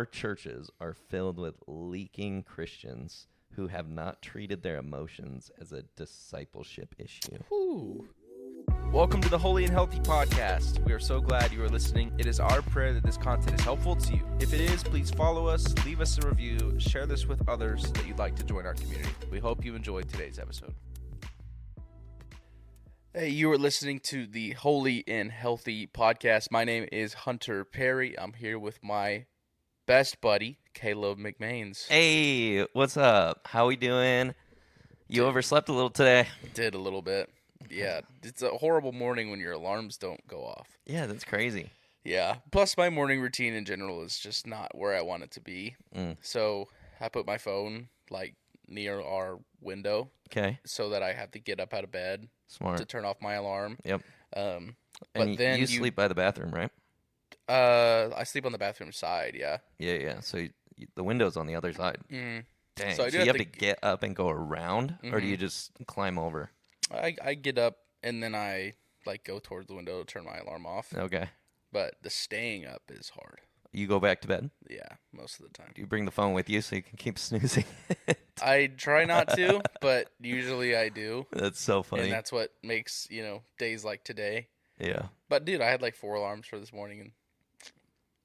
our churches are filled with leaking Christians who have not treated their emotions as a discipleship issue. Whew. Welcome to the Holy and Healthy Podcast. We are so glad you are listening. It is our prayer that this content is helpful to you. If it is, please follow us, leave us a review, share this with others that you'd like to join our community. We hope you enjoyed today's episode. Hey, you are listening to the Holy and Healthy Podcast. My name is Hunter Perry. I'm here with my best buddy, Caleb McMains. Hey, what's up? How we doing? You overslept a little today. Did a little bit. Yeah, it's a horrible morning when your alarms don't go off. Yeah, that's crazy. Yeah, plus my morning routine in general is just not where I want it to be. So I put my phone like near our window. Okay. So that I have to get up out of bed. Smart. To turn off my alarm. Yep. But and then you sleep by the bathroom, right? I sleep on the bathroom side, yeah. Yeah. So the window's on the other side. Mm. Dang. So So you have to get up and go around, or do you just climb over? I get up and then I like go towards the window to turn my alarm off. Okay. But the staying up is hard. You go back to bed? Yeah, most of the time. Do you bring the phone with you so you can keep snoozing? I try not to, but usually I do. That's so funny. And that's what makes, days like today. Yeah. But, dude, I had like 4 alarms for this morning and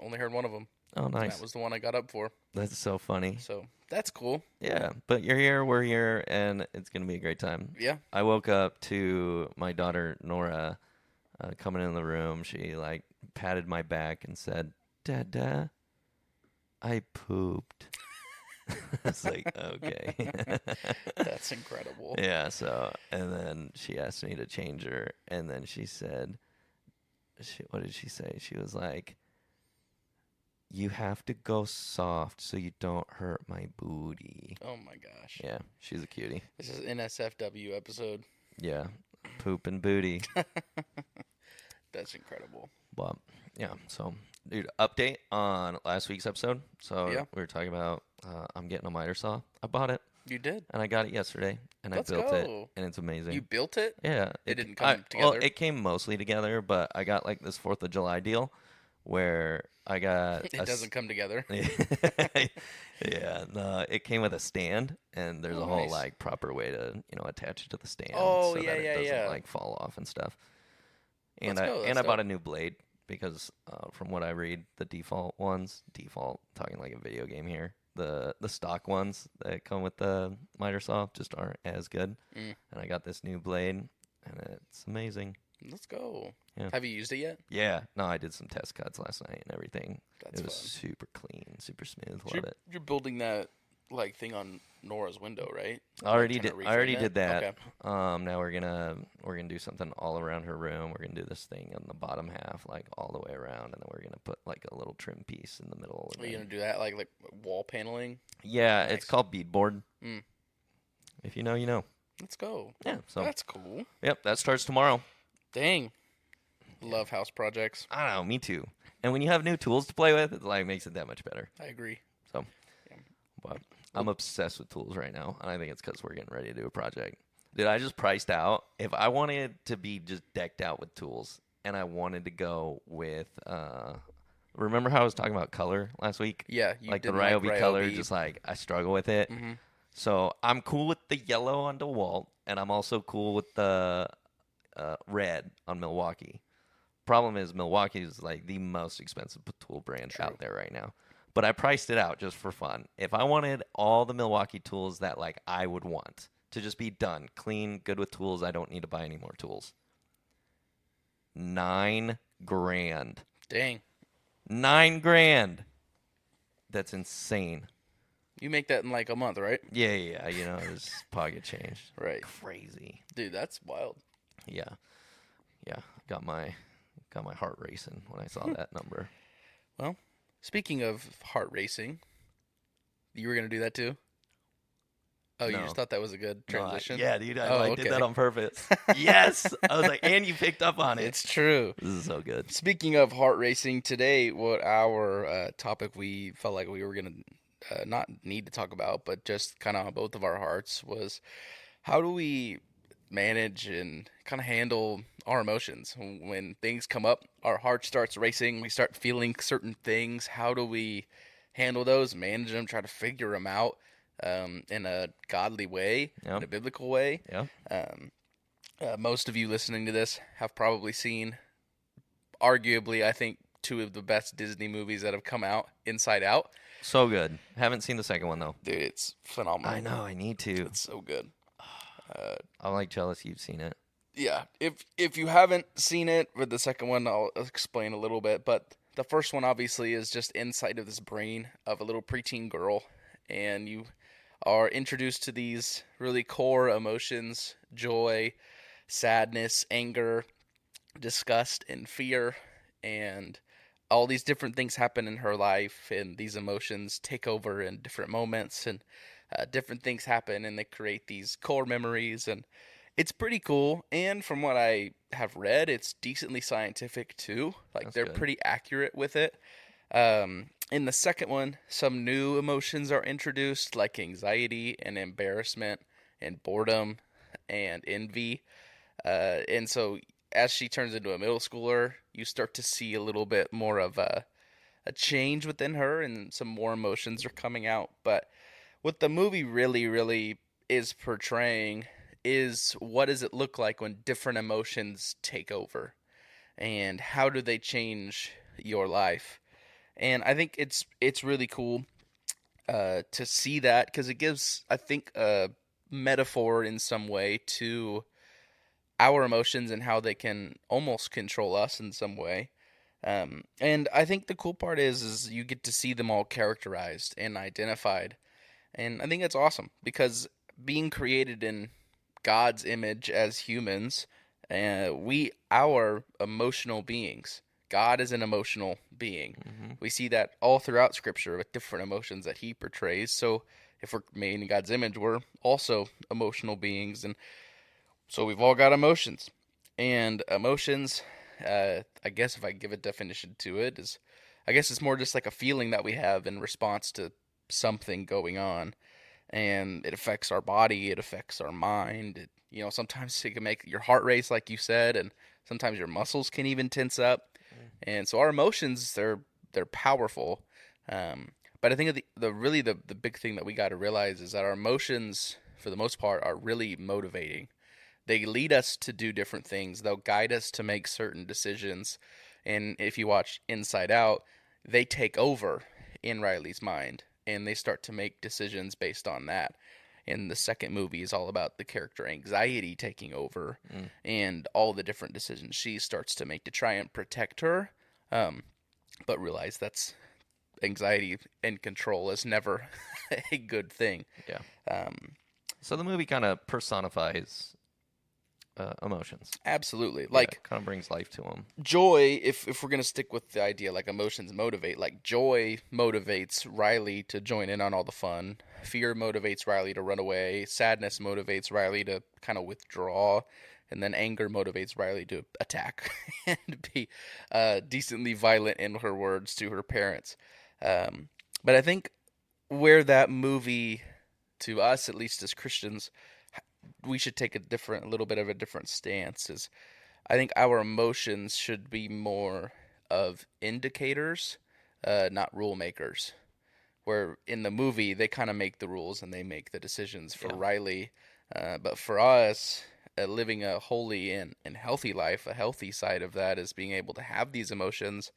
only heard one of them. Oh, nice. And that was the one I got up for. That's so funny. So, that's cool. Yeah, but you're here, we're here, and it's going to be a great time. Yeah. I woke up to my daughter, Nora, coming in the room. She, patted my back and said, Dada, I pooped. I was like, okay. That's incredible. Yeah, and then she asked me to change her, and then she said, what did she say? She was like, you have to go soft so you don't hurt my booty. Oh, my gosh. Yeah, she's a cutie. This is an NSFW episode. Yeah, poop and booty. That's incredible. But, yeah, so, dude, update on last week's episode. So, we were talking about I'm getting a miter saw. I bought it. You did? And I got it yesterday, and Let's I built go. it, and it's amazing. You built it? Yeah. It didn't come together? Well, it came mostly together, but I got, this 4th of July deal where I got... It doesn't come together. Yeah, no, it came with a stand, and there's a whole, nice. Proper way to, attach it to the stand Oh, so yeah, that it yeah, doesn't, fall off and stuff. And Let's go, I bought a new blade because from what I read, the default, talking like a video game here, the stock ones that come with the miter saw just aren't as good. And I got this new blade, and it's amazing. Let's go. Yeah. Have you used it yet? Yeah. No, I did some test cuts last night and everything. That's it was fun. super clean, super smooth. Love it. You're building that thing on Nora's window, right? I already Reframe did that. Okay. Now we're gonna do something all around her room. We're gonna do this thing on the bottom half, all the way around, and then we're gonna put a little trim piece in the middle. Are you gonna do that like wall paneling? Yeah, Nice. it's called beadboard. If you know, you know. Let's go. Yeah, so That's cool. Yep, that starts tomorrow. Dang. Love house projects. I don't know, me too. And when you have new tools to play with, it makes it that much better. I agree. So, but I'm obsessed with tools right now, and I think it's because we're getting ready to do a project. Dude, I just priced out. If I wanted to be just decked out with tools, and I wanted to go with, remember how I was talking about color last week? Yeah, you the Ryobi color, just I struggle with it. Mm-hmm. So I'm cool with the yellow on DeWalt, and I'm also cool with the red on Milwaukee. Problem is, Milwaukee is the most expensive tool brand out there right now. But I priced it out just for fun. If I wanted all the Milwaukee tools that I would want to just be done, clean, good with tools, I don't need to buy any more tools. $9,000. Dang. $9,000. That's insane. You make that in a month, right? Yeah. It's pocket change. Right. Crazy. Dude, that's wild. Yeah. Got my heart racing when I saw that number. Well, speaking of heart racing, you were going to do that too? Oh, No. You just thought that was a good transition? Yeah, dude. I okay. did that on purpose. Yes. I was and you picked up on it. It's true. This is so good. Speaking of heart racing, today, what our topic we felt like we were going to not need to talk about, but just kind of on both of our hearts was how do we manage and kind of handle our emotions when things come up, our heart starts racing, we start feeling certain things. How do we handle those, manage them, try to figure them out in a godly way, Yep. in a biblical way. Yeah. Most of you listening to this have probably seen, arguably, I think, two of the best Disney movies that have come out, Inside Out. So good. Haven't seen the second one though. Dude, it's phenomenal. I know. I need to. It's so good. I'm like jealous you've seen it. Yeah, if you haven't seen it, with the second one, I'll explain a little bit. But the first one, obviously, is just inside of this brain of a little preteen girl, and you are introduced to these really core emotions: joy, sadness, anger, disgust, and fear. And all these different things happen in her life, and these emotions take over in different moments, and different things happen, and they create these core memories. And it's pretty cool. And from what I have read, it's decently scientific too. Like, That's they're good. pretty accurate with it. In the second one, some new emotions are introduced, like anxiety and embarrassment and boredom and envy. And so as she turns into a middle schooler, you start to see a little bit more of a change within her, and some more emotions are coming out. But what the movie really, really is portraying is, what does it look like when different emotions take over, and how do they change your life? And I think it's really cool to see that, because it gives, I think, a metaphor in some way to our emotions and how they can almost control us in some way. And I think the cool part is you get to see them all characterized and identified. And I think that's awesome, because being created in God's image as humans, we are emotional beings. God is an emotional being. Mm-hmm. We see that all throughout Scripture with different emotions that He portrays. So if we're made in God's image, we're also emotional beings, and so we've all got emotions. And emotions, I guess if I give a definition to it, is, I guess it's more just like a feeling that we have in response to something going on. And it affects our body, it affects our mind. Sometimes it can make your heart race, like you said, and sometimes your muscles can even tense up. And so our emotions, they're powerful. But I think the big thing that we got to realize is that our emotions, for the most part, are really motivating. They lead us to do different things. They'll guide us to make certain decisions. And if you watch Inside Out, they take over in Riley's mind, and they start to make decisions based on that. And the second movie is all about the character anxiety taking over, and all the different decisions she starts to make to try and protect her, but realize that's anxiety and control is never a good thing. Yeah. So the movie kind of personifies emotions. Absolutely. Yeah, Like, kind of brings life to them. joy, if we're going to stick with the idea, like, emotions motivate, like, joy motivates Riley to join in on all the fun. Fear motivates Riley to run away. Sadness motivates Riley to kind of withdraw. And then anger motivates Riley to attack and be decently violent in her words to her parents. But I think where that movie, to us, at least as Christians, we should take a little bit of a different stance, is I think our emotions should be more of indicators, not rule makers. Where in the movie, they kind of make the rules and they make the decisions for Riley. But for us, living a holy and healthy life, a healthy side of that is being able to have these emotions,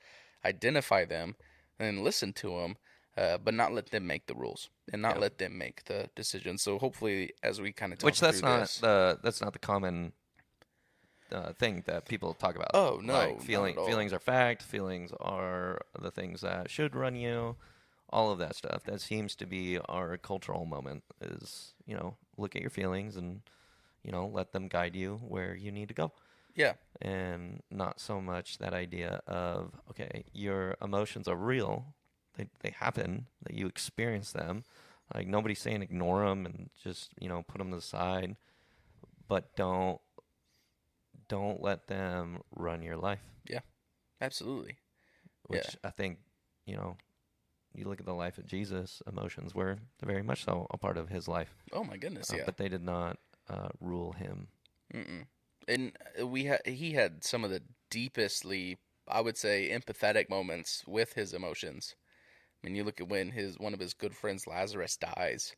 identify them, and listen to them, but not let them make the rules and not let them make the decisions. So hopefully, as we kind of talk Which that's through not this, that's not the common thing that people talk about. Oh, no, like not at all. feelings are fact. Feelings are the things that should run you. All of that stuff. That seems to be our cultural moment. Is look at your feelings and let them guide you where you need to go. Yeah. And not so much that idea of, okay, your emotions are real. They happen, that you experience them. Like, nobody's saying ignore them and just, put them to the side. But don't let them run your life. Yeah. Absolutely. Which I think, you look at the life of Jesus, emotions were very much so a part of his life. Oh my goodness, yeah. But they did not rule him. Mm-mm. And he had some of the deepestly, I would say, empathetic moments with his emotions, I mean, you look at when one of his good friends Lazarus dies,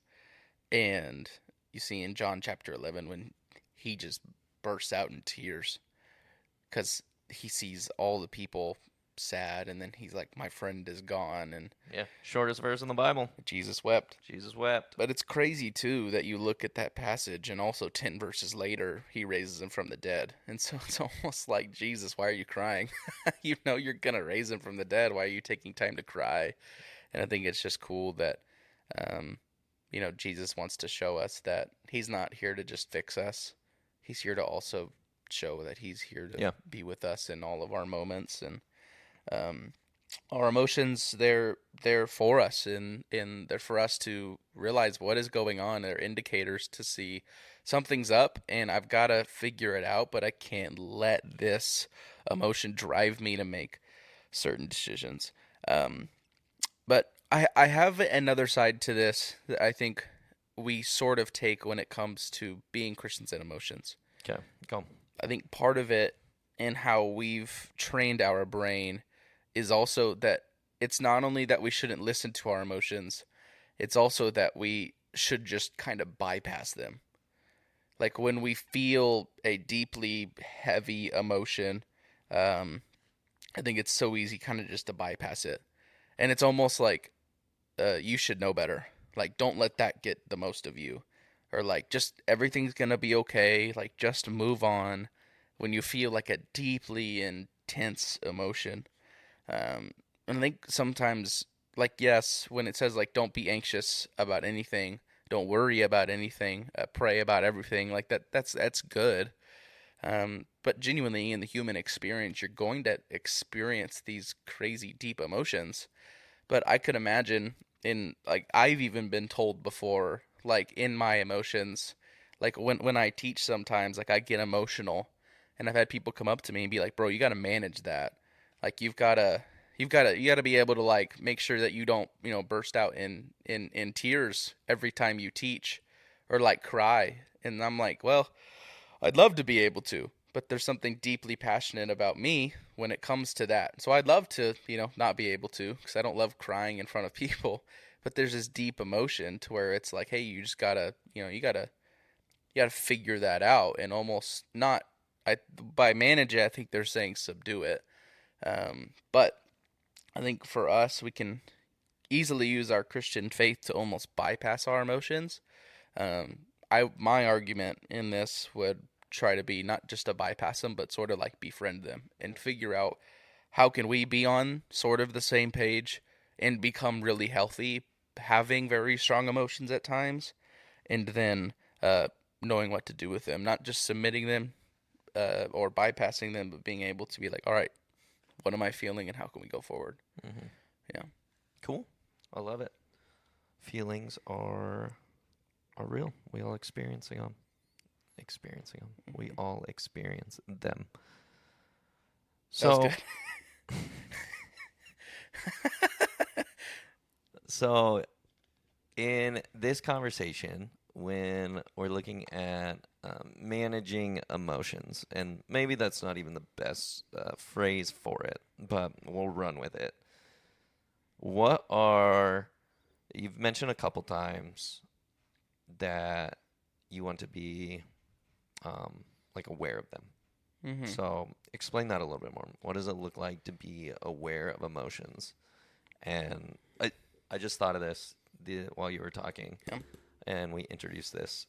and you see in John chapter 11 when he just bursts out in tears because he sees all the people sad, and then he's like, my friend is gone, and Yeah, shortest verse in the Bible. Jesus wept. Jesus wept. But it's crazy too that you look at that passage, and also 10 verses later he raises him from the dead, and so it's almost like, Jesus, why are you crying? You know you're gonna raise him from the dead. Why are you taking time to cry? And I think it's just cool that Jesus wants to show us that he's not here to just fix us. He's here to also show that he's here to be with us in all of our moments, and our emotions, they're for us, and they're for us to realize what is going on. They're indicators to see something's up, and I've got to figure it out, but I can't let this emotion drive me to make certain decisions. But I have another side to this that I think we sort of take when it comes to being Christians and emotions. Okay, go. I think part of it, and how we've trained our brain, is also that it's not only that we shouldn't listen to our emotions, it's also that we should just kind of bypass them. Like when we feel a deeply heavy emotion, I think it's so easy kind of just to bypass it. And it's almost like you should know better. Like, don't let that get the most of you. Or like, just everything's going to be okay. Like, just move on when you feel like a deeply intense emotion. And I think sometimes, like, yes, when it says, like, don't be anxious about anything, don't worry about anything, pray about everything, like, that's good. But genuinely, in the human experience, you're going to experience these crazy deep emotions. But I could imagine like, I've even been told before, like, in my emotions, like, when I teach sometimes, like, I get emotional, and I've had people come up to me and be like, bro, you got to manage that. Like, you got to be able to, like, make sure that you don't, burst out in tears every time you teach, or like cry. And I'm like, well, I'd love to be able to, but there's something deeply passionate about me when it comes to that. So I'd love to, not be able to, because I don't love crying in front of people. But there's this deep emotion to where it's like, hey, you just gotta, you gotta figure that out, and almost not. By manage it, I think they're saying subdue it. But I think for us, we can easily use our Christian faith to almost bypass our emotions. My argument in this would try to be not just to bypass them, but sort of like befriend them and figure out how can we be on sort of the same page and become really healthy, having very strong emotions at times, and then knowing what to do with them, not just submitting them or bypassing them, but being able to be like, all right, what am I feeling and how can we go forward? Mm-hmm. Yeah. Cool. I love it. Feelings are real. We all experiencing them. Mm-hmm. We all experience them. So, so in this conversation, when we're looking at managing emotions, and maybe that's not even the best phrase for it, but we'll run with it. You've mentioned a couple times that you want to be like aware of them. Mm-hmm. So explain that a little bit more. What does it look like to be aware of emotions? And I just thought of this while you were talking, and we introduced this.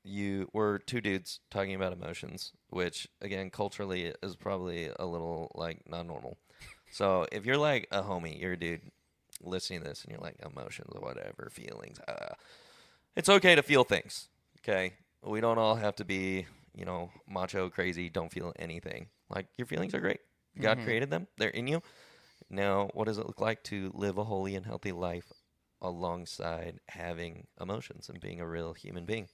We're two dudes talking about emotions, which again culturally is probably a little like not normal. So if you're like a homie, you're a dude listening to this, and you're like emotions or whatever, feelings, it's okay to feel things. Okay, we don't all have to be macho, crazy, don't feel anything. Like, your feelings are great. God created them. They're in you. Now, what does it look like to live a holy and healthy life alongside having emotions and being a real human being?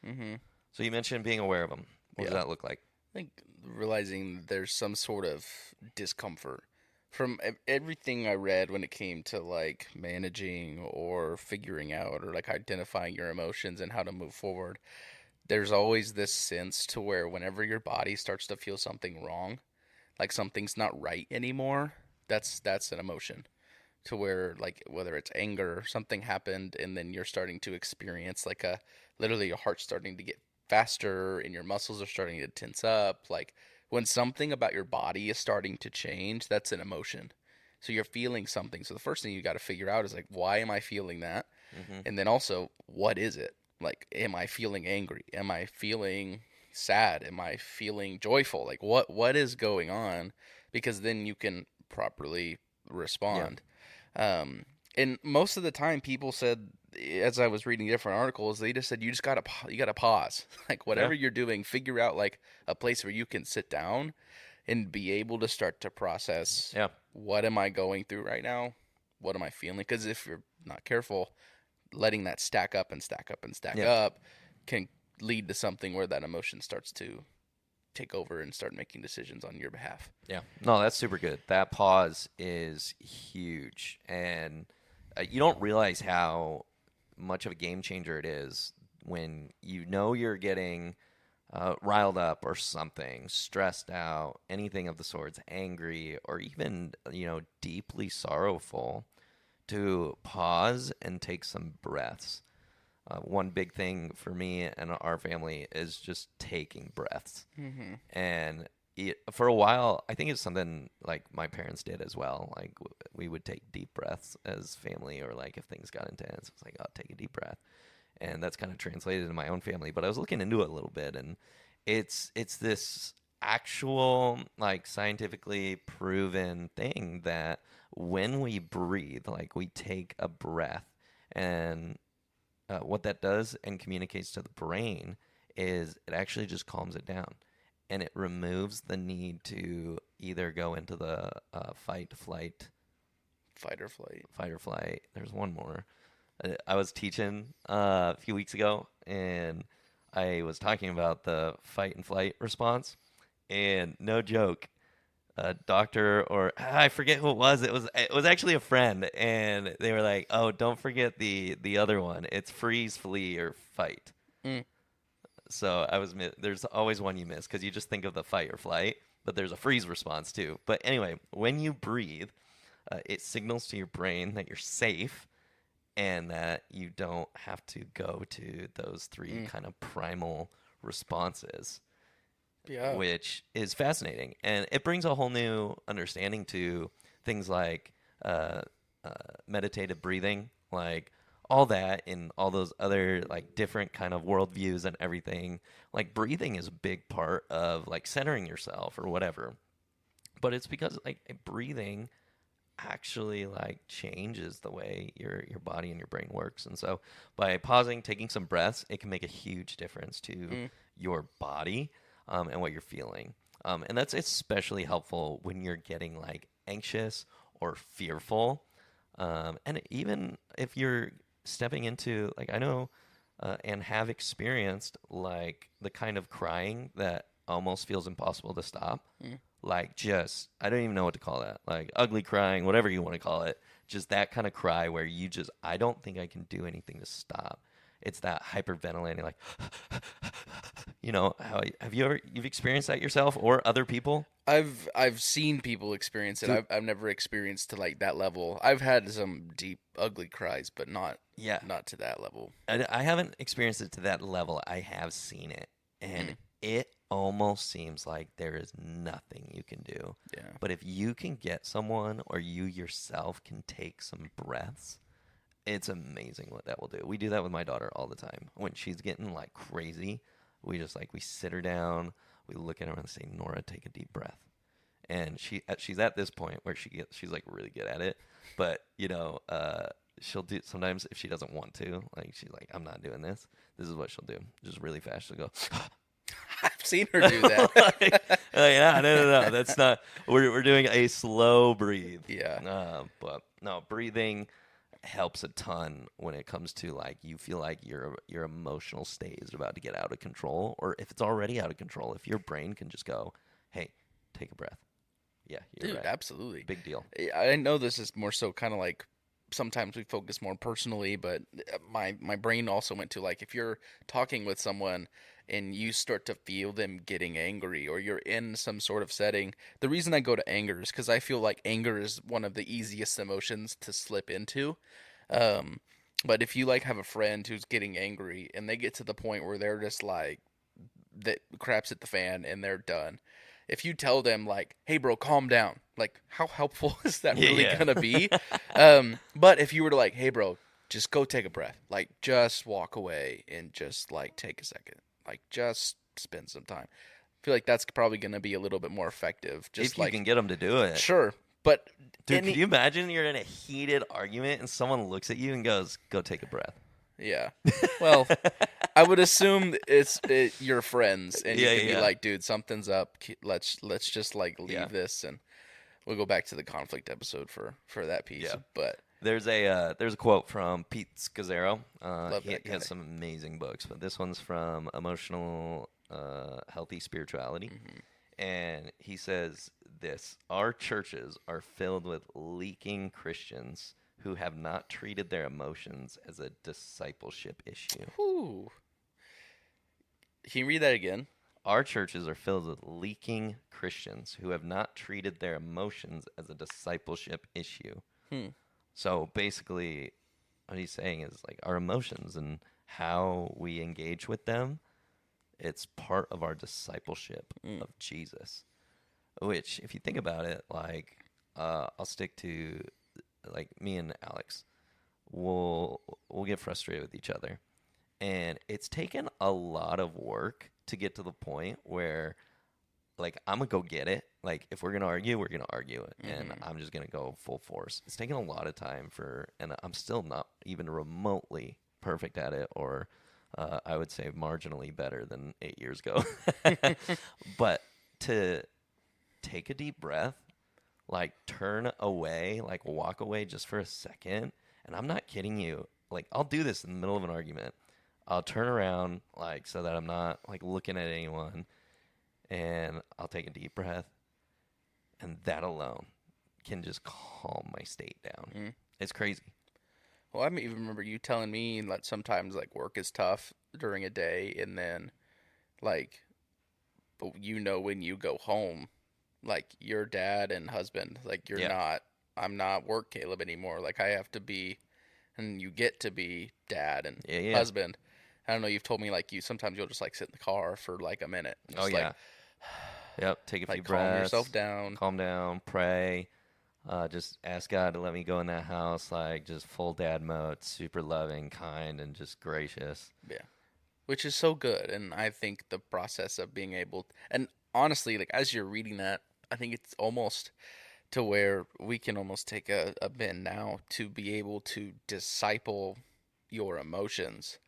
Mm-hmm. So you mentioned being aware of them. What does that look like? I think realizing there's some sort of discomfort. From everything I read when it came to, like, managing or figuring out or, like, identifying your emotions and how to move forward, there's always this sense to where whenever your body starts to feel something wrong, like something's not right anymore, that's an emotion. to where like whether it's anger or something happened and then you're starting to experience like a literally your heart's starting to get faster and your muscles are starting to tense up. Like when something about your body is starting to change, that's an emotion. So you're feeling something. So the first thing you got to figure out is like, why am I feeling that? Mm-hmm. And then also, what is it? Like, am I feeling angry? Am I feeling sad? Am I feeling joyful? Like, what is going on? Because then you can properly Yeah. respond. And most of the time, people said, as I was reading different articles, they just said you gotta pause. Like Yeah. whatever you're doing, figure out like a place where you can sit down and be able to start to process Yeah. what am I going through right now? What am I feeling? Because if you're not careful, letting that stack up and stack up and stack Yeah. up can lead to something where that emotion starts to take over and start making decisions on your behalf. Yeah. No, that's super good. That pause is huge. And you don't realize how much of a game changer it is when you know you're getting riled up or something, stressed out, anything of the sorts, angry, or even, deeply sorrowful, to pause and take some breaths. One big thing for me and our family is just taking breaths. Mm-hmm. And for a while, I think it's something like my parents did as well. Like we would take deep breaths as family, or like if things got intense, it's like, oh, take a deep breath. And that's kind of translated in my own family. But I was looking into it a little bit, and it's this actual like scientifically proven thing that when we breathe, like we take a breath, and what that does and communicates to the brain is it actually just calms it down, and it removes the need to either go into the fight, flight, Fight or flight. fight or flight. There's one more. I was teaching a few weeks ago, and I was talking about the fight and flight response, and no joke, a doctor, or I forget who it was. It was actually a friend, and they were like, "Oh, don't forget the other one. It's freeze, flee, or fight." Mm. So there's always one you miss because you just think of the fight or flight, but there's a freeze response too. But anyway, when you breathe, it signals to your brain that you're safe and that you don't have to go to those three kind of primal responses, Yeah. which is fascinating. And it brings a whole new understanding to things like uh, meditative breathing, like all that, and all those other like different kind of worldviews and everything. Like breathing is a big part of like centering yourself or whatever. But it's because like breathing actually like changes the way your body and your brain works. And so by pausing, taking some breaths, it can make a huge difference to your body and what you're feeling. And that's especially helpful when you're getting like anxious or fearful. And even if you're stepping into, like, I know and have experienced like the kind of crying that almost feels impossible to stop. Like, just, I don't even know what to call that. Like ugly crying, whatever you want to call it. Just that kind of cry where you just, I don't think I can do anything to stop. It's that hyperventilating, like, how you've experienced that yourself or other people? I've seen people experience it. Dude. I've never experienced to like that level. I've had some deep, ugly cries, but not Yeah. not to that level. I haven't experienced it to that level. I have seen it, and it almost seems like there is nothing you can do. Yeah. But if you can get someone, or you yourself can take some breaths, it's amazing what that will do. We do that with my daughter all the time. When she's getting like crazy, we sit her down, we look at her and say, "Nora, take a deep breath." And she's at this point where she's like really good at it. But she'll do sometimes if she doesn't want to. Like she's like, "I'm not doing this." This is what she'll do. Just really fast. She'll go. I've seen her do that. No. That's not. We're doing a slow breathe. Yeah. But no, breathing helps a ton when it comes to like you feel like your emotional state is about to get out of control, or if it's already out of control. If your brain can just go, "Hey, take a breath." Yeah, you're Dude, right. absolutely. Big deal. I know this is more so kind of like sometimes we focus more personally, but my brain also went to like if you're talking with someone and you start to feel them getting angry or you're in some sort of setting. The reason I go to anger is because I feel like anger is one of the easiest emotions to slip into. Um, but if you like have a friend who's getting angry and they get to the point where they're just like that craps at the fan and they're done. If you tell them like, "Hey, bro, calm down," like how helpful is that really Yeah. gonna be? But if you were to like, "Hey, bro, just go take a breath," like just walk away and just like take a second, like just spend some time. I feel like that's probably gonna be a little bit more effective. Just If you like, can get them to do it. sure, but Dude, could you imagine you're in a heated argument and someone looks at you and goes, "Go take a breath." yeah. Well, I would assume your friends, and you Yeah, could be yeah. like, "Dude, something's up. Let's just like leave Yeah. this," and we'll go back to the conflict episode for that piece. Yeah. But There's a quote from Pete Scazzaro. Love He that has guy. some amazing books, but this one's from Emotional Healthy Spirituality. Mm-hmm. And he says this: our churches are filled with leaking Christians who have not treated their emotions as a discipleship issue. Whew. Can you read that again? Our churches are filled with leaking Christians who have not treated their emotions as a discipleship issue. Hmm. So basically, what he's saying is like our emotions and how we engage with them, it's part of our discipleship of Jesus. Which, if you think about it, like I'll stick to like me and Alex, we'll get frustrated with each other, and it's taken a lot of work to get to the point where like I'm gonna go get it. Like if we're gonna argue, we're gonna argue it, and I'm just gonna go full force. It's taken a lot of time and I'm still not even remotely perfect at it, or I would say marginally better than 8 years ago. But to take a deep breath, like turn away, like walk away just for a second, and I'm not kidding you. Like I'll do this in the middle of an argument. I'll turn around like so that I'm not like looking at anyone, and I'll take a deep breath, and that alone can just calm my state down. It's crazy. Well, I even remember you telling me that sometimes like work is tough during a day, and then like, but when you go home, like your dad and husband, like you're Yeah. not. I'm not work Caleb anymore. Like I have to be, and you get to be dad and Yeah. husband. I don't know. You've told me like sometimes you'll just like sit in the car for like a minute. And Oh just, yeah. Like, Yep. Take a few like breaths. calm yourself down. Calm down. Pray. Just ask God to let me go in that house, like just full dad mode, super loving, kind, and just gracious. Yeah. Which is so good. And I think the process of being able, and honestly, like as you're reading that, I think it's almost to where we can almost take a bend now to be able to disciple your emotions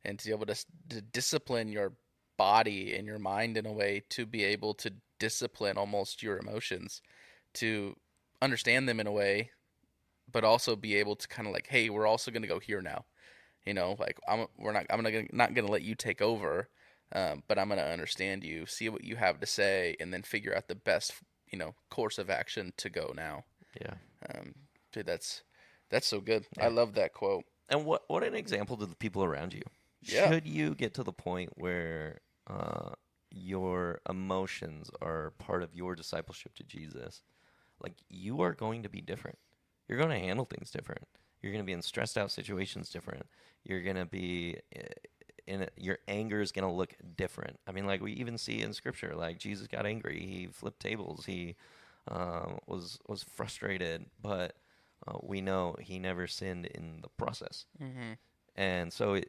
and to be able to discipline your body and your mind in a way to be able to discipline almost your emotions, to understand them in a way, but also be able to kind of like, hey, we're also going to go here now. Like I'm not gonna let you take over, but I'm gonna understand you, see what you have to say, and then figure out the best course of action to go now. Yeah. Dude, that's so good. Yeah. I love that quote. And what an example to the people around you. Yeah. Should you get to the point where your emotions are part of your discipleship to Jesus, like you are going to be different. You're going to handle things different. You're going to be in stressed out situations different. You're going to be your anger is going to look different. I mean, like we even see in Scripture, like Jesus got angry. He flipped tables. He was frustrated, but we know he never sinned in the process. Mm-hmm. And so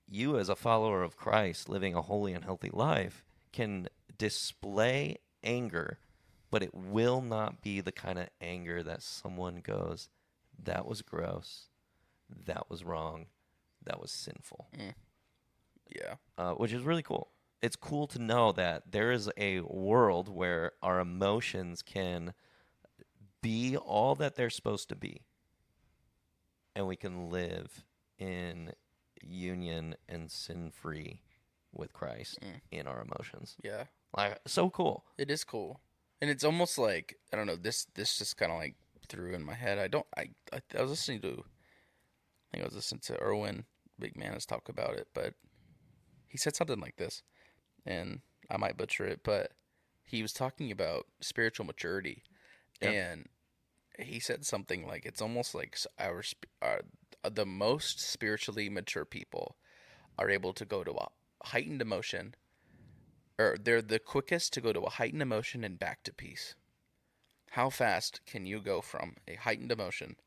you as a follower of Christ living a holy and healthy life can display anger, but it will not be the kind of anger that someone goes, that was gross, that was wrong, that was sinful. Yeah. Which is really cool. It's cool to know that there is a world where our emotions can be all that they're supposed to be, and we can live in union and sin-free with Christ in our emotions. Yeah. Like, so cool. It is cool, and it's almost like I don't know. This just kind of like threw in my head. I was listening to think I was listening to Erwin, big man, has talked about it, but he said something like this, and I might butcher it, but he was talking about spiritual maturity, Yeah. and he said something like it's almost like the most spiritually mature people are able to go to a heightened emotion, or they're the quickest to go to a heightened emotion and back to peace. How fast can you go from a heightened emotion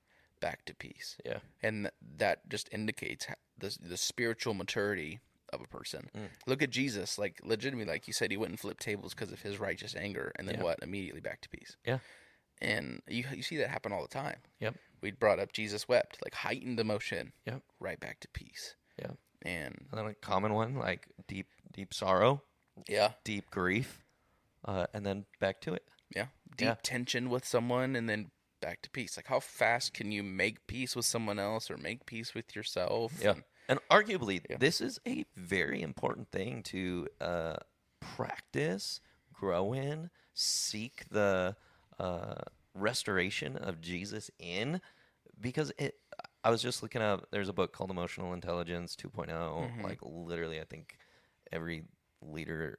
back to peace? Yeah. And that just indicates the spiritual maturity of a person. Mm. Look at Jesus, like legitimately, like you said, he went and flipped tables because of his righteous anger, and then Yeah. what? Immediately back to peace. Yeah. And you see that happen all the time. Yep. We brought up Jesus wept, like heightened emotion. Yep. Right back to peace. Yeah. And then a common one, like deep sorrow, yeah, deep grief, and then back to it. yeah, deep tension with someone, and then back to peace. Like how fast can you make peace with someone else or make peace with yourself? Yeah. And arguably, this is a very important thing to practice, grow in, seek the restoration of Jesus in, because I was just looking up, there's a book called Emotional Intelligence 2.0. Like literally, I think every leader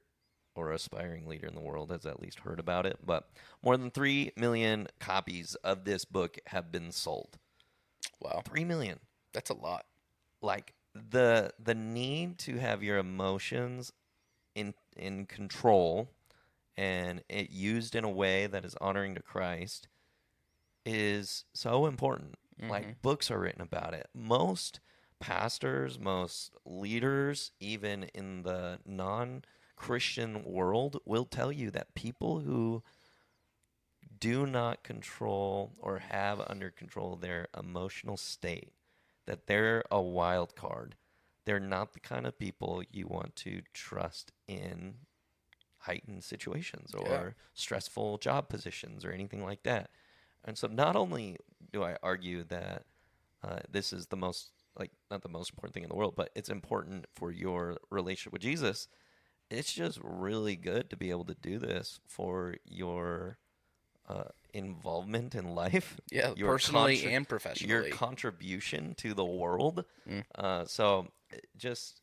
or aspiring leader in the world has at least heard about it. But more than 3 million copies of this book have been sold. Wow. 3 million. That's a lot. Like the need to have your emotions in control and it used in a way that is honoring to Christ is so important. Like books are written about it. Most pastors, most leaders, even in the non-Christian world, will tell you that people who do not control or have under control their emotional state, that they're a wild card. They're not the kind of people you want to trust in heightened situations or stressful job positions or anything like that. And so not only do I argue that this is the most, like, not the most important thing in the world, but it's important for your relationship with Jesus, it's just really good to be able to do this for your involvement in life. Yeah, personally and professionally. Your contribution to the world. So just,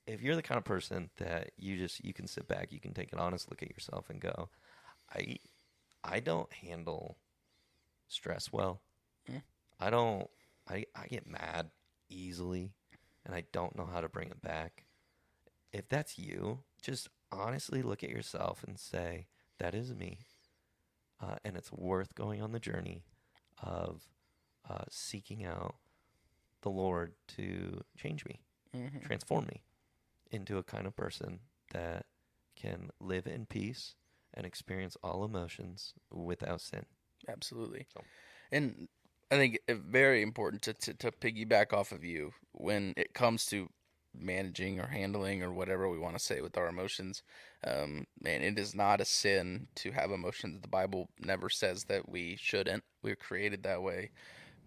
if you're the kind of person that you can sit back, you can take an honest look at yourself and go, I don't handle stress well. I get mad easily and I don't know how to bring it back. If that's you, just honestly look at yourself and say, that is me. And it's worth going on the journey of seeking out the Lord to change me, transform me into a kind of person that can live in peace and experience all emotions without sin. Absolutely. And I think it's very important to piggyback off of you when it comes to managing or handling or whatever we want to say with our emotions. Man, it is not a sin to have emotions. The Bible never says that we shouldn't. We're created that way.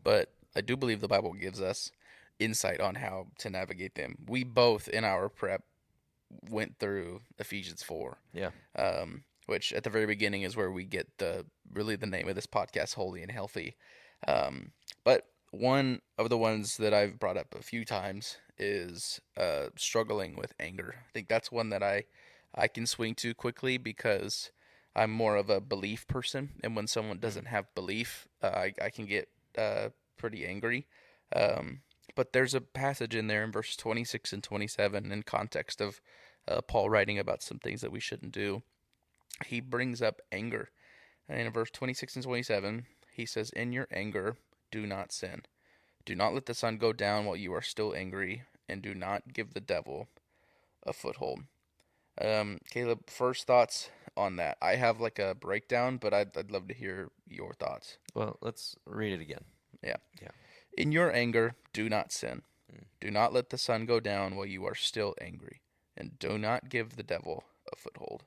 But I do believe the Bible gives us insight on how to navigate them. We both, in our prep, went through Ephesians 4. Yeah. Which at the very beginning is where we get the name of this podcast, Holy and Healthy. But one of the ones that I've brought up a few times is struggling with anger. I think that's one that I can swing to quickly because I'm more of a belief person. And when someone doesn't have belief, I can get pretty angry. But there's a passage in there in verses 26 and 27 in context of Paul writing about some things that we shouldn't do. He brings up anger. And in verse 26 and 27, he says, "In your anger, do not sin. Do not let the sun go down while you are still angry, and do not give the devil a foothold." Caleb, first thoughts on that? I have like a breakdown, but I'd love to hear your thoughts. Well, let's read it again. Yeah. Yeah. In your anger, do not sin. Do not let the sun go down while you are still angry, and do not give the devil a foothold.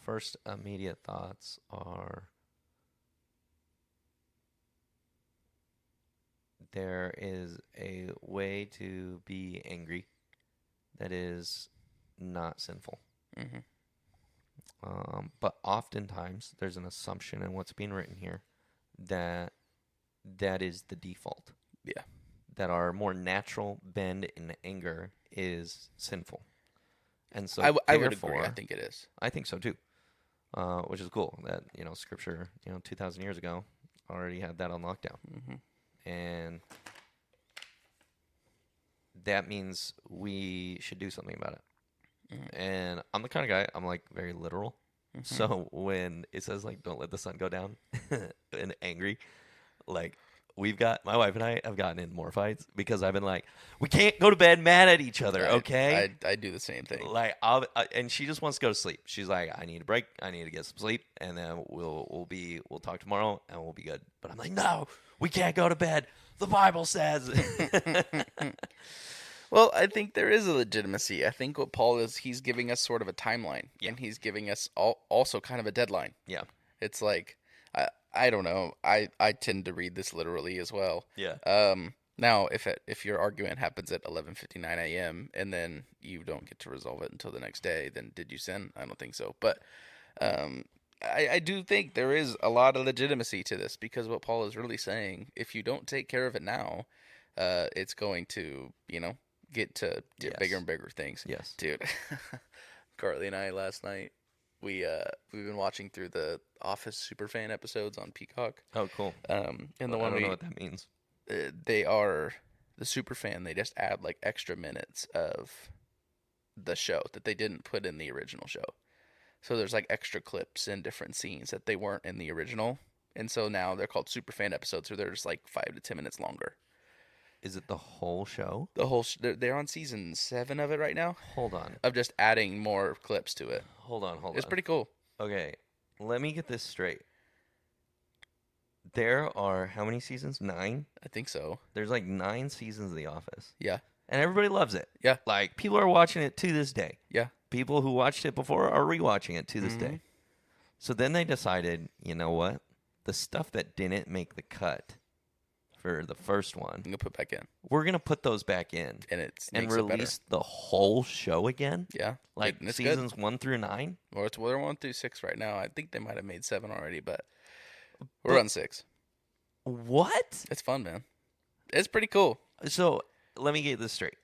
First immediate thoughts are there is a way to be angry that is not sinful. But oftentimes there's an assumption in what's being written here that that is the default. Yeah. That our more natural bend in anger is sinful. And so I would therefore, agree. I think it is. I think so too. Which is cool that, Scripture, 2,000 years ago already had that on lockdown. Mm-hmm. And that means we should do something about it. Mm-hmm. And I'm the kind of guy, I'm like very literal. Mm-hmm. So when it says like, don't let the sun go down and angry, like my wife and I have gotten in more fights because I've been like, we can't go to bed mad at each other. Okay. I do the same thing. Like, and she just wants to go to sleep. She's like, I need a break. I need to get some sleep. And then we'll talk tomorrow and we'll be good. But I'm like, no, we can't go to bed. The Bible says. Well, I think there is a legitimacy. I think what Paul is, he's giving us sort of a timeline. Yeah. And he's giving us also kind of a deadline. Yeah. It's like, I don't know. I tend to read this literally as well. Yeah. Now, if your argument happens at 11:59 a.m. and then you don't get to resolve it until the next day, then did you sin? I don't think so. But I do think there is a lot of legitimacy to this because what Paul is really saying, if you don't take care of it now, it's going to, get to bigger and bigger things. Yes. Dude, Carly and I last night, we've been watching through the Office Superfan episodes on Peacock. Oh, cool. And the I one don't know what that means. They are the Superfan. They just add like extra minutes of the show that they didn't put in the original show. So there's like extra clips and different scenes that they weren't in the original, and so now they're called Superfan episodes, where they're just like 5 to 10 minutes longer. Is it the whole show? The whole they're on season 7 of it right now. Hold on. Of just adding more clips to it. Hold on. It's pretty cool. Okay, let me get this straight. There are how many seasons? 9? I think so. There's like 9 seasons of The Office. Yeah. And everybody loves it. Yeah. Like, people are watching it to this day. Yeah. People who watched it before are rewatching it to this Mm-hmm. day. So then they decided, you know what? The stuff that didn't make the cut for the first one, I'm gonna put back in, we're going to put those back in. and and makes it better. release the whole show again? Yeah. Like it's seasons 1 through 9? Well, they're 1 through 6 right now. I think they might have made 7 already, but we're on 6. What? It's fun, man. It's pretty cool. So let me get this straight.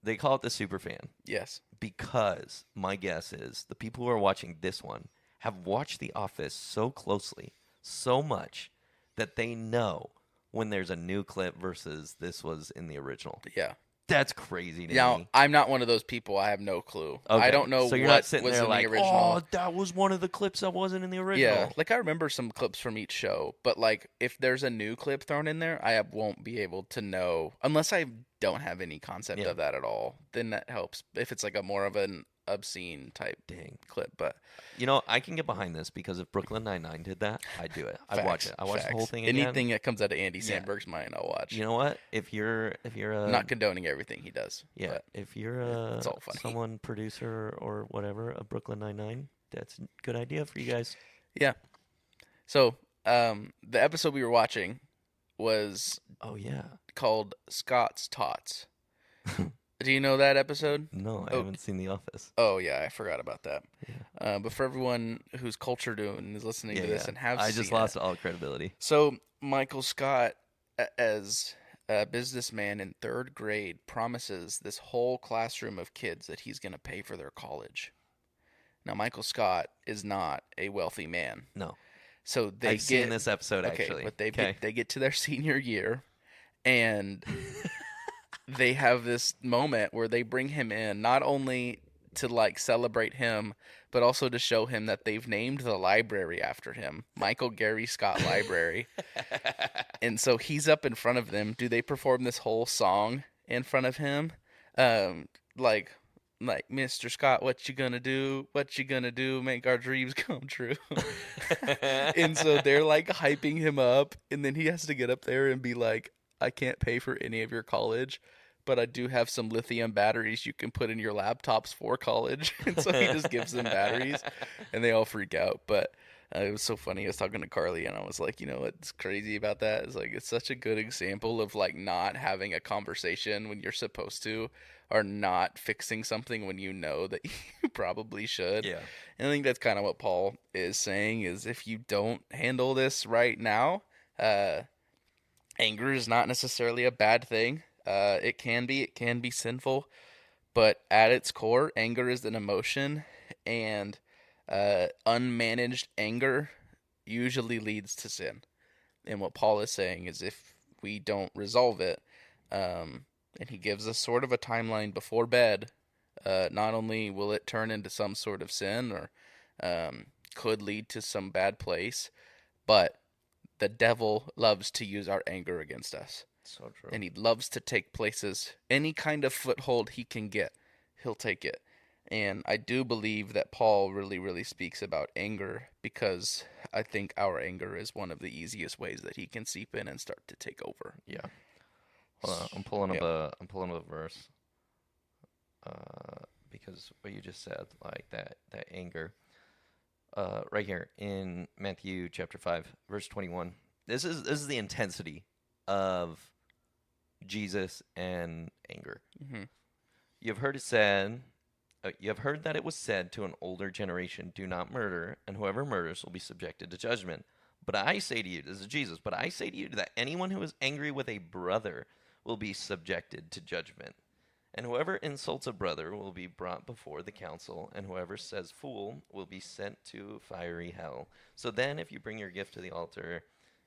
They call it the Superfan Yes. because my guess is the people who are watching this one have watched The Office so closely, so much, that they know when there's a new clip versus this was in the original. Yeah. That's crazy to Now, me. I'm not one of those people. I have no clue. Okay. I don't know so you're what not sitting was there in like, the original. oh, that was one of the clips that wasn't in the original. Yeah, like I remember some clips from each show, but like if there's a new clip thrown in there, I won't be able to know unless I don't have any concept Yeah. of that at all. Then that helps if it's like a more of an obscene type Dang. clip. But I can get behind this because if Brooklyn Nine-Nine did that, I'd do it. I'd watch it. I watch the whole thing again. Anything that comes out of Andy Yeah. Samberg's mind, I'll watch. You know what? If you're I'm not condoning everything he does. yeah, but if you're it's all funny. someone producer or whatever of Brooklyn Nine-Nine, that's a good idea for you guys. yeah. So the episode we were watching was Oh yeah. called Scott's Tots. Do you know that episode? No, I Oh. haven't seen The Office. Oh yeah, I forgot about that. Yeah. But for everyone who's cultured and is listening to this and have I seen just lost all credibility. So Michael Scott, as a businessman in 3rd grade, promises this whole classroom of kids that he's going to pay for their college. Now Michael Scott is not a wealthy man, No. so they I've seen this episode okay, actually. but they get to their senior year, and they have this moment where they bring him in not only to like celebrate him, but also to show him that they've named the library after him, Michael Gary Scott Library. And so he's up in front of them. Do they perform this whole song in front of him? Like Mr. Scott, what you gonna do? What you gonna do? Make our dreams come true. And so they're like hyping him up, and then he has to get up there and be like, I can't pay for any of your college, but I do have some lithium batteries you can put in your laptops for college. And so he just gives them batteries, and they all freak out. But it was so funny. I was talking to Carly, and I was like, you know what's crazy about that? It's like, it's such a good example of like not having a conversation when you're supposed to, or not fixing something when you know that you probably should. Yeah. And I think that's kind of what Paul is saying, is if you don't handle this right now, anger is not necessarily a bad thing. It can be sinful, but at its core, anger is an emotion, and unmanaged anger usually leads to sin. And what Paul is saying is if we don't resolve it, and he gives us sort of a timeline before bed, not only will it turn into some sort of sin or could lead to some bad place, but the devil loves to use our anger against us. So true. And he loves to take places, any kind of foothold he can get, he'll take it. And I do believe that Paul really, really speaks about anger because I think our anger is one of the easiest ways that he can seep in and start to take over. Yeah. Hold on, I'm pulling up a verse. Because what you just said, like that anger. Right here in Matthew chapter 5, verse 21. This is the intensity of Jesus and anger. Mm-hmm. You have heard that it was said to an older generation, do not murder, and whoever murders will be subjected to judgment. But I say to you, this is Jesus, but I say to you that anyone who is angry with a brother will be subjected to judgment. And whoever insults a brother will be brought before the council, and whoever says fool will be sent to fiery hell. So then if you bring your gift to the altar,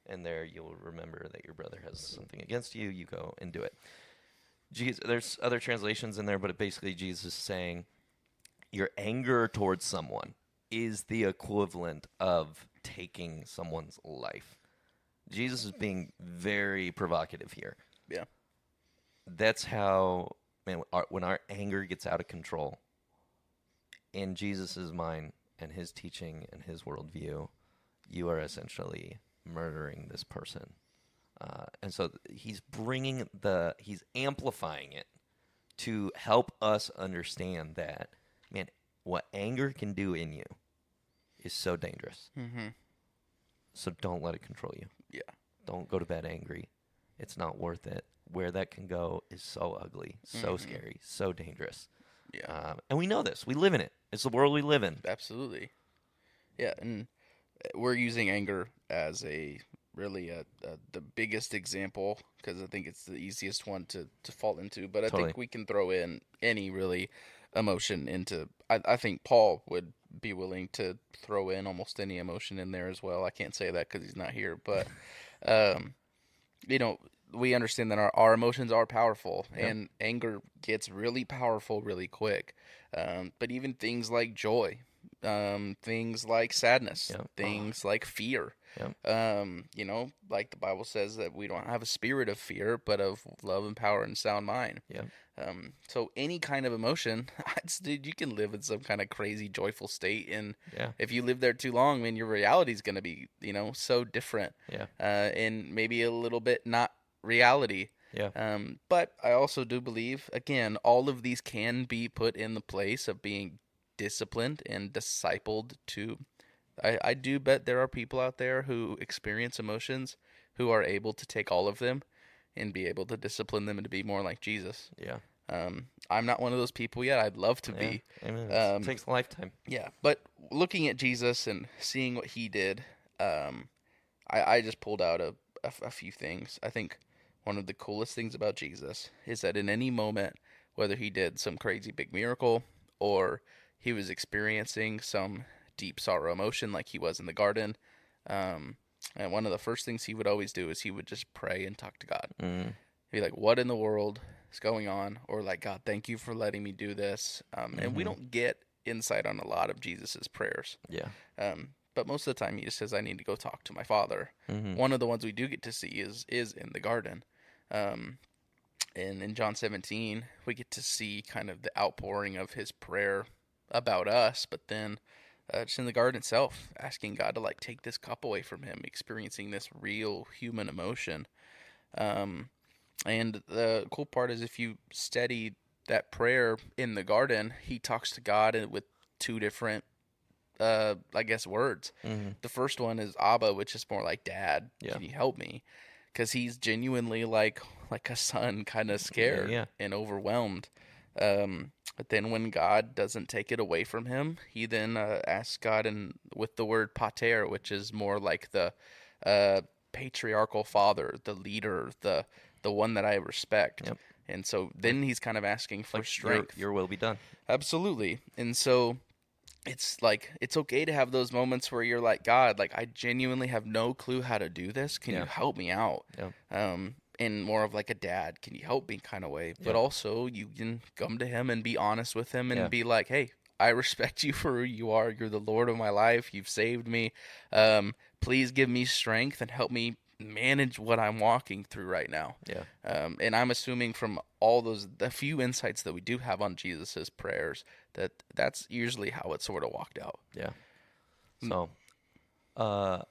and there you'll remember that your brother has something against you, you go and do it. There's other translations in there, but basically Jesus is saying your anger towards someone is the equivalent of taking someone's life. Jesus is being very provocative here. Yeah. That's how, man, when our anger gets out of control, in Jesus' mind and his teaching and his worldview, you are essentially murdering this person. And so he's amplifying it to help us understand that, man, what anger can do in you is so dangerous. Mm-hmm. So don't let it control you. Yeah. Don't go to bed angry. It's not worth it. Where that can go is so ugly, so scary, so dangerous. Yeah. And we know this. We live in it. It's the world we live in. Absolutely. Yeah, and we're using anger as the biggest example because I think it's the easiest one to fall into. But I think we can throw in any really emotion into. I think Paul would be willing to throw in almost any emotion in there as well. I can't say that because he's not here, but we understand that our emotions are powerful, and anger gets really powerful really quick. But even things like joy, things like sadness, things like fear, like the Bible says that we don't have a spirit of fear, but of love and power and sound mind. So any kind of emotion, dude, you can live in some kind of crazy joyful state, and if you live there too long, man, your reality is going to be, so different. And maybe a little bit not reality. But I also do believe, again, all of these can be put in the place of being disciplined and discipled to. I do bet there are people out there who experience emotions who are able to take all of them and be able to discipline them and to be more like Jesus. I'm not one of those people yet. I'd love to be. It takes a lifetime. But looking at Jesus and seeing what he did, I just pulled out a few things. I think one of the coolest things about Jesus is that in any moment, whether he did some crazy big miracle or he was experiencing some deep sorrow emotion like he was in the garden, and one of the first things he would always do is he would just pray and talk to God. He'd be like, what in the world is going on? Or like, God, thank you for letting me do this. And we don't get insight on a lot of Jesus's prayers. But most of the time he just says, I need to go talk to my Father. One of the ones we do get to see is in the garden. And in John 17, we get to see kind of the outpouring of his prayer about us, but then just in the garden itself, asking God to take this cup away from him, experiencing this real human emotion. And the cool part is if you study that prayer in the garden, he talks to God with two different words. The first one is Abba, which is more like Dad. Can you help me? Because he's genuinely like a son, kind of scared and overwhelmed. But then when God doesn't take it away from him, he then asks God with the word pater, which is more like the patriarchal father, the leader, the one that I respect. Yep. And so then he's kind of asking for Like strength. your will be done. Absolutely. And so it's like it's okay to have those moments where you're like, God, like I genuinely have no clue how to do this. Can you help me out? Yeah. In more of like a dad, can you help me kind of way? But Yeah. also you can come to him and be honest with him and Yeah. be like, hey, I respect you for who you are. You're the Lord of my life. You've saved me. Please give me strength and help me manage what I'm walking through right now. Yeah. And I'm assuming from all the few insights that we do have on Jesus's prayers that's usually how it sort of walked out. Yeah. So, a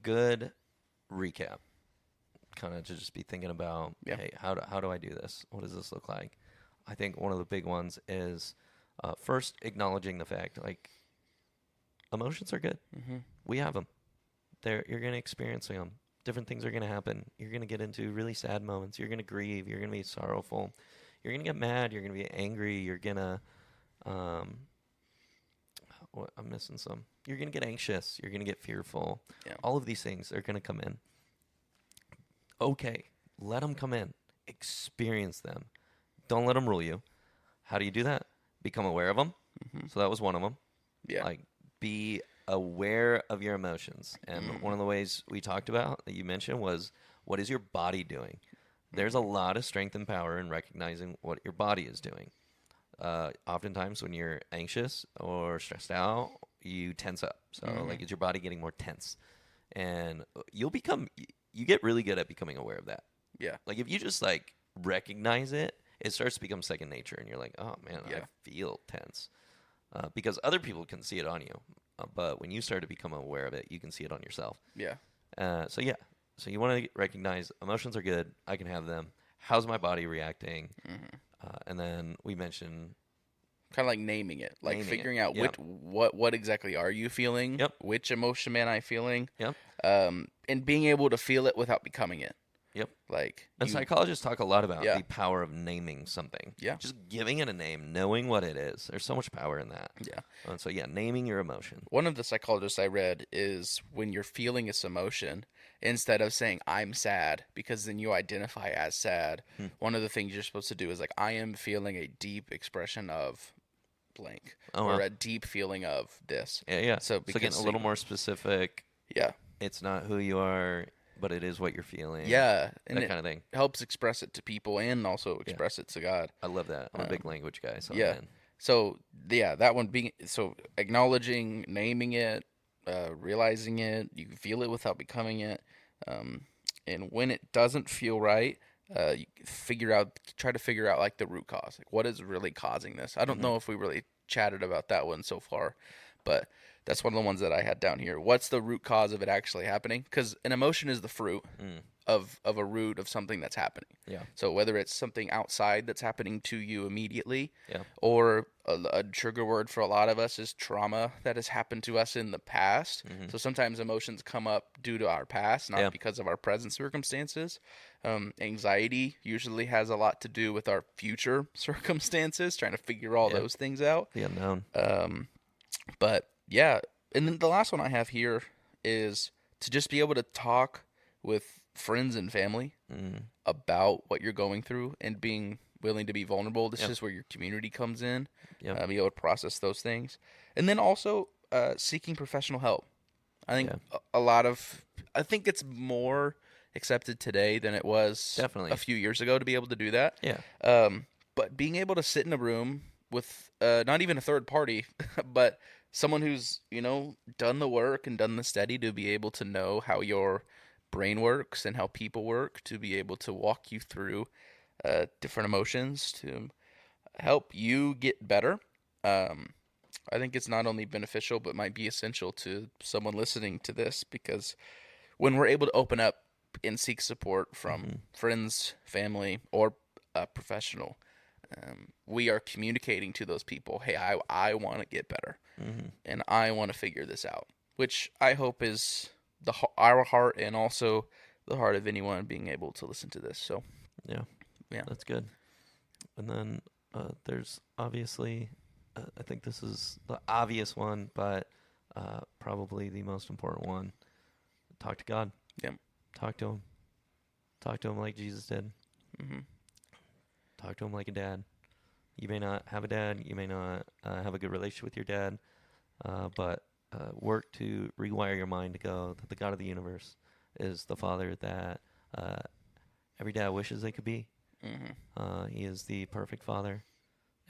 good recap, kind of to just be thinking about, hey, how do I do this? What does this look like? I think one of the big ones is first acknowledging the fact, like, emotions are good. Mm-hmm. We have them. You're going to experience them. Different things are going to happen. You're going to get into really sad moments. You're going to grieve. You're going to be sorrowful. You're going to get mad. You're going to be angry. You're going to, I'm missing some. You're going to get anxious. You're going to get fearful. Yeah. All of these things are going to come in. Okay, let them come in. Experience them. Don't let them rule you. How do you do that? Become aware of them. Mm-hmm. So that was one of them. Yeah. Like, be aware of your emotions. And one of the ways we talked about that you mentioned was, what is your body doing? There's a lot of strength and power in recognizing what your body is doing. Oftentimes when you're anxious or stressed out, you tense up. So like, is your body getting more tense? And you get really good at becoming aware of that. Yeah. Like, if you just like recognize it, it starts to become second nature, and you're like, oh man, Yeah. I feel tense. Because other people can see it on you. But when you start to become aware of it, you can see it on yourself. Yeah. So you want to recognize emotions are good. I can have them. How's my body reacting? And then we mentioned kind of like naming it, like Naming figuring it. out Yep. what exactly are you feeling? Yep. Which emotion am I feeling? Yep. And being able to feel it without becoming it. Yep. Like And psychologists talk a lot about Yeah. the power of naming something. Yeah. Just giving it a name, knowing what it is. There's so much power in that. Yeah. And so naming your emotion. One of the psychologists I read is when you're feeling this emotion, instead of saying I'm sad, because then you identify as sad, one of the things you're supposed to do is like, I am feeling a deep expression of blank, or a deep feeling of this. Yeah. So getting a little more specific. Yeah. It's not who you are, but it is what you're feeling. Yeah. And that kind of thing. Helps express it to people and also express it to God. I love that. I'm a big language guy. So yeah. So that one being acknowledging, naming it, realizing it, you can feel it without becoming it, and when it doesn't feel right, you try to figure out like the root cause, like what is really causing this. I don't know if we really chatted about that one so far, but that's one of the ones that I had down here. What's the root cause of it actually happening? Because an emotion is the fruit of a root of something that's happening. Yeah. So whether it's something outside that's happening to you immediately, Yeah. or a trigger word for a lot of us is trauma that has happened to us in the past. So sometimes emotions come up due to our past, not because of our present circumstances. Anxiety usually has a lot to do with our future circumstances, trying to figure all those things out. The unknown. But yeah, and then the last one I have here is to just be able to talk with friends and family about what you're going through and being willing to be vulnerable. This is where your community comes in. Be able to process those things. And then also seeking professional help. I think I think it's more accepted today than it was Definitely a few years ago to be able to do that. Yeah. But being able to sit in a room with not even a third party, but someone who's, done the work and done the study to be able to know how your brain works and how people work, to be able to walk you through different emotions to help you get better. I think it's not only beneficial, but might be essential to someone listening to this, because when we're able to open up and seek support from friends, family, or a professional, we are communicating to those people, hey, I want to get better, and I want to figure this out, which I hope is our heart and also the heart of anyone being able to listen to this. So yeah, that's good. And then there's obviously, I think this is the obvious one, but probably the most important one. Talk to God. Yep. Talk to him. Talk to him like Jesus did. Mm-hmm. Talk to him like a dad. You may not have a dad. You may not have a good relationship with your dad. But work to rewire your mind to go that the God of the universe is the Father that every dad wishes they could be. Mm-hmm. He is the perfect Father,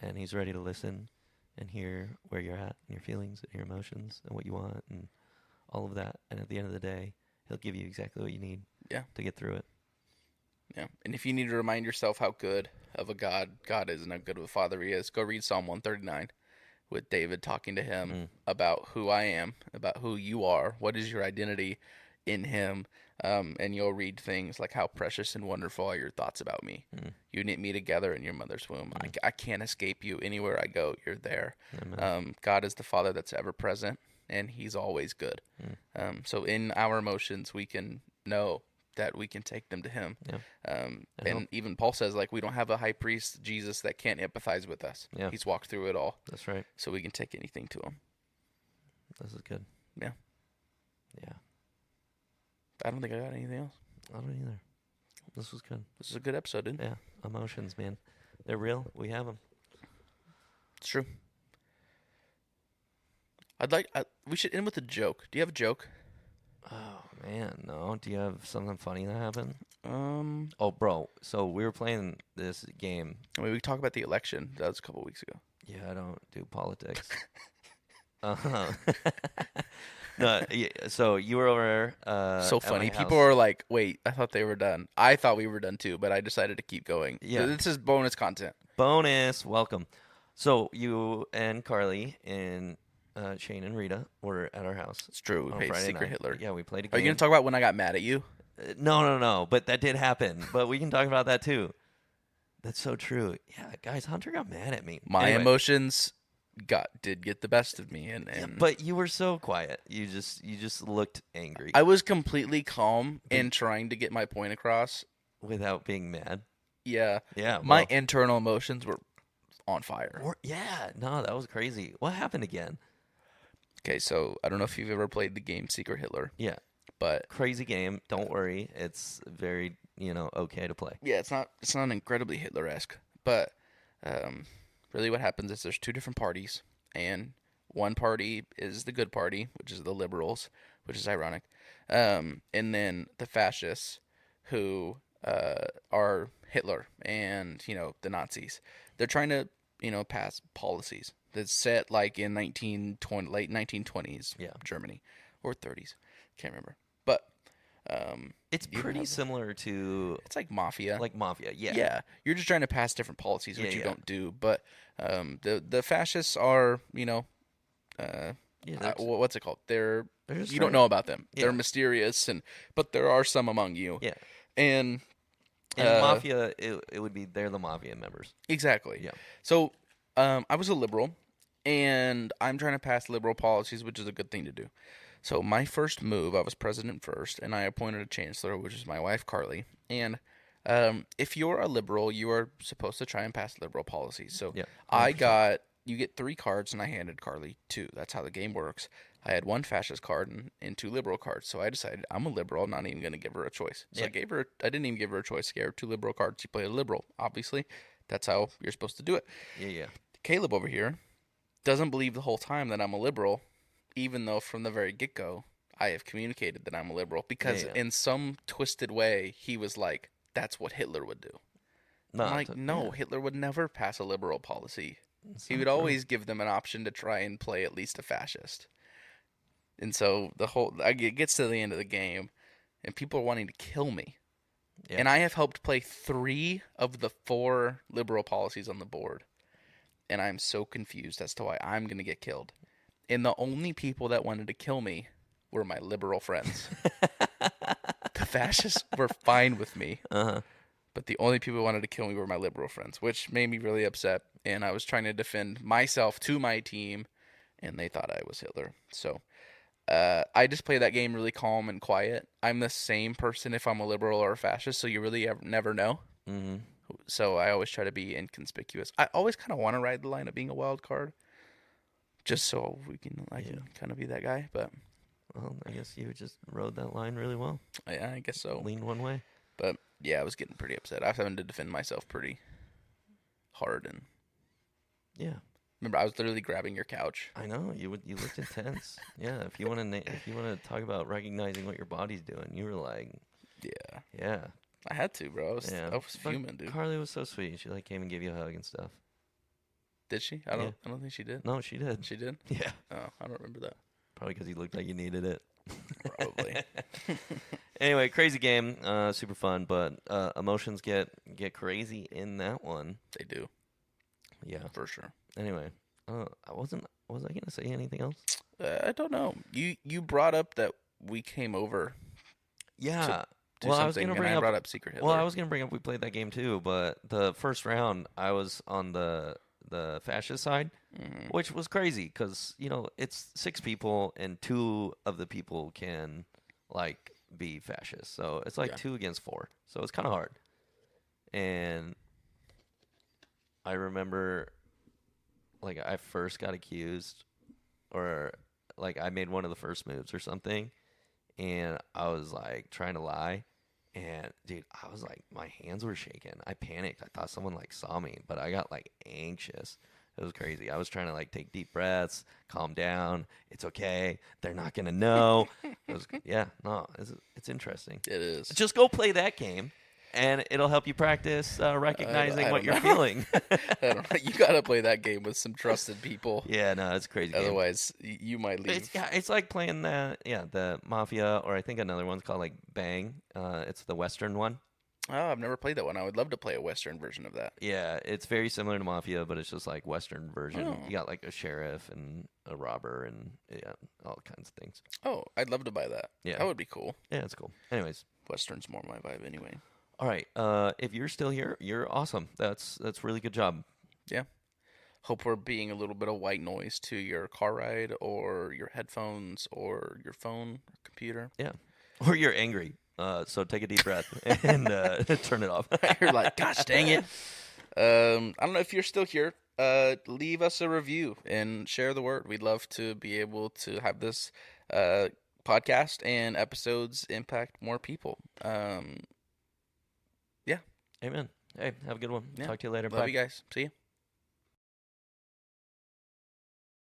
and He's ready to listen and hear where you're at and your feelings and your emotions and what you want and all of that. And at the end of the day, He'll give you exactly what you need to get through it. Yeah. And if you need to remind yourself how good of a God is and how good of a Father He is, go read Psalm 139 with David talking to him about who I am, about who you are, what is your identity in Him. And you'll read things like how precious and wonderful are your thoughts about me. You knit me together in your mother's womb. I can't escape you. Anywhere I go, you're there. God is the Father that's ever present, and He's always good. So in our emotions, we can know that we can take them to Him. And even Paul says, like, we don't have a high priest, Jesus, that can't empathize with us. He's walked through it all. That's right. So we can take anything to Him. This is good. Yeah. I don't think I got anything else. I don't either. This was good. This is a good episode, dude. Yeah. Emotions, man. They're real. We have them. It's true. We should end with a joke. Do you have a joke? Oh, man. No. Do you have something funny that happened? Oh, bro. So we were playing this game. I mean, we talked about the election. That was a couple weeks ago. Yeah, I don't do politics. No, so you were over. So funny. People are like, "Wait, I thought they were done." I thought we were done too, but I decided to keep going. Yeah, this is bonus content. Bonus, welcome. So you and Carly and Shane and Rita were at our house. It's true. We played Friday Secret night. Hitler. Yeah, we played a game. Are you gonna talk about when I got mad at you? No. But that did happen. But we can talk about that too. That's so true. Yeah, guys, Hunter got mad at me. My emotions did get the best of me, and yeah, but you were so quiet. You just looked angry. I was completely calm and trying to get my point across without being mad. Yeah. Yeah. My internal emotions were on fire. No, that was crazy. What happened again? Okay, so I don't know if you've ever played the game Secret Hitler. Yeah. But crazy game. Don't worry. It's very, okay to play. Yeah, it's not incredibly Hitler-esque, but really what happens is there's two different parties, and one party is the good party, which is the liberals, which is ironic. And then the fascists, who are Hitler and, the Nazis. They're trying to, pass policies that's set like in late 1920s Germany or 30s. Can't remember. But it's pretty similar to... It's like mafia. Yeah. Yeah. You're just trying to pass different policies, which you don't do. But the fascists are, what's it called? You don't know about them. They're mysterious, but there are some among you. Yeah. And mafia, it would be they're the mafia members. Exactly. Yeah. So I was a liberal, and I'm trying to pass liberal policies, which is a good thing to do. So my first move, I was president first, and I appointed a chancellor, which is my wife, Carly. And if you're a liberal, you are supposed to try and pass liberal policies. So you get 3 cards, and I handed Carly 2. That's how the game works. I had 1 fascist card and 2 liberal cards. So I decided I'm a liberal, I'm not even going to give her a choice. So I didn't even give her a choice. I gave her 2 liberal cards. She played a liberal, obviously. That's how you're supposed to do it. Yeah. Caleb over here doesn't believe the whole time that I'm a liberal, even though from the very get-go, I have communicated that I'm a liberal. Because in some twisted way, he was like, that's what Hitler would do. I'm like, no, Hitler would never pass a liberal policy. He would always give them an option to try and play at least a fascist. And so it gets to the end of the game, and people are wanting to kill me. Yeah. And I have helped play 3 of the 4 liberal policies on the board. And I'm so confused as to why I'm going to get killed. And the only people that wanted to kill me were my liberal friends. The fascists were fine with me. Uh-huh. But the only people who wanted to kill me were my liberal friends, which made me really upset. And I was trying to defend myself to my team, and they thought I was Hitler. So I just play that game really calm and quiet. I'm the same person if I'm a liberal or a fascist, so you really never know. Mm-hmm. So I always try to be inconspicuous. I always kind of want to ride the line of being a wild card, just so I can kind of be that guy. But Well, I guess you just rode that line really well. Yeah, I guess so. Leaned one way. But yeah, I was getting pretty upset. I was having to defend myself pretty hard, and Yeah. remember, I was literally grabbing your couch. I know you looked intense. Yeah, if you want to talk about recognizing what your body's doing, you were like, Yeah, yeah, I had to, bro. I was But fuming, dude. Carly was so sweet. She like came and gave you a hug and stuff. Did she? I don't think she did. No, she did. She did? Yeah, Oh, I don't remember that. probably because you looked like you needed it. Probably. Anyway, crazy game, super fun, but emotions get crazy in that one. They do, Yeah. for sure. Anyway, was I gonna say anything else? I don't know. You brought up that we came over Yeah. to Well, something, I was gonna and bring I up. brought up Secret Hitler. Well, I was gonna bring up we played that game too, but the first round I was on the fascist side, Mhm. which was crazy because it's 6 people and 2 of the people can like be fascist, so it's like Yeah. 2 against 4, so it's kind of hard. And I remember like I first got accused, or like I made one of the first moves or something, and I was like trying to lie. And dude, I was like, my hands were shaking. I panicked. I thought someone like saw me, but I got like anxious. It was crazy. I was trying to like take deep breaths, calm down. It's okay. They're not gonna know. It's interesting. It is. Just go play that game, and it'll help you practice recognizing I what don't you're know. feeling. I don't know. You gotta play that game with some trusted people. Yeah, no, it's a crazy. Game. Otherwise, you might leave. It's like playing the Mafia, or I think another one's called like Bang. It's the Western one. Oh, I've never played that one. I would love to play a Western version of that. Yeah, it's very similar to Mafia, but it's just like Western version. Oh. You got like a sheriff and a robber and all kinds of things. Oh, I'd love to buy that. Yeah. That would be cool. Yeah, it's cool. Anyways, Western's more my vibe anyway. all right. If you're still here, you're awesome. That's really good job. Yeah. Hope we're being a little bit of white noise to your car ride or your headphones or your phone or computer. Yeah, or you're angry. So take a deep breath and turn it off. You're like, gosh dang it. I don't know if you're still here. Leave us a review and share the word. We'd love to be able to have this podcast and episodes impact more people. Yeah. Amen. Hey, have a good one. Yeah. Talk to you later. Love Bye. you guys. See you.